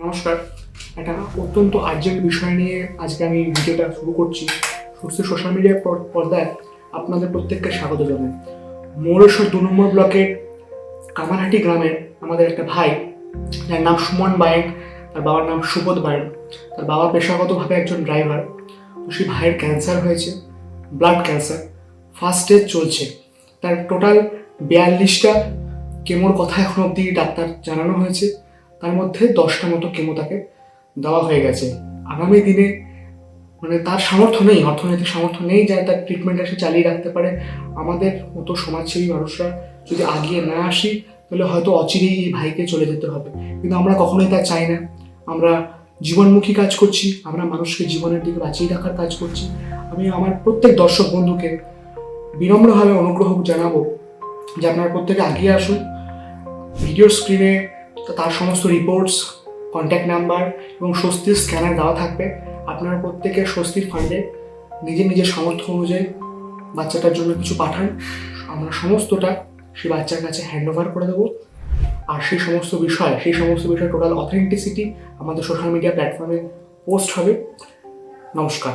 নমস্কার। একটা অত্যন্ত আর্জেন্ট বিষয় নিয়ে আজকে আমি ভিডিওটা শুরু করছি। সোশ্যাল মিডিয়ার পর্দায় আপনাদের প্রত্যেককে স্বাগত জানাই। মৌরেশ্বর 2 নম্বর ব্লকের কামারহাটি গ্রামের আমাদের একটা ভাই, যার নাম সুমন বায়েন, তার বাবার নাম সুবোধ বায়েন। তার বাবা পেশাগতভাবে একজন ড্রাইভার। তো সেই ভাইয়ের ক্যান্সার হয়েছে, ব্লাড ক্যান্সার, ফার্স্ট স্টেজ চলছে। তার টোটাল 42টা কেমোর কথা এখন অবধি ডাক্তার জানানো হয়েছে। তার মধ্যে 10টা মতো কেমো তাকে দেওয়া হয়ে গেছে। আগামী দিনে তার সামর্থ্য নেই, অর্থনৈতিক সামর্থ্য নেই যা তার ট্রিটমেন্টটা সে চালিয়ে রাখতে পারে। আমাদের মতো সমাজসেবী মানুষরা যদি আগিয়ে না আসি, তাহলে হয়তো অচিরেই এই ভাইকে চলে যেতে হবে। কিন্তু আমরা কখনোই তা চাই না। আমরা জীবনমুখী কাজ করছি, আমরা মানুষকে জীবনের দিকে বাঁচিয়ে রাখার কাজ করছি। আমি আমার প্রত্যেক দর্শক বন্ধুকে বিনম্রভাবে অনুগ্রহ জানাবো যে আপনারা প্রত্যেকে আগিয়ে আসুন। ভিডিও স্ক্রিনে তার সমস্ত রিপোর্টস, কন্ট্যাক্ট নাম্বার এবং স্বস্তির স্ক্যানার দেওয়া থাকবে। আপনারা প্রত্যেকে স্বস্তির ফান্ডে নিজের সামর্থ্য অনুযায়ী বাচ্চাটার জন্য কিছু পাঠান। আমরা সমস্তটা সেই বাচ্চার কাছে হ্যান্ড ওভার করে দেবো। আর সেই সমস্ত বিষয় টোটাল অথেন্টিসিটি আমাদের সোশ্যাল মিডিয়া প্ল্যাটফর্মে পোস্ট হবে। নমস্কার।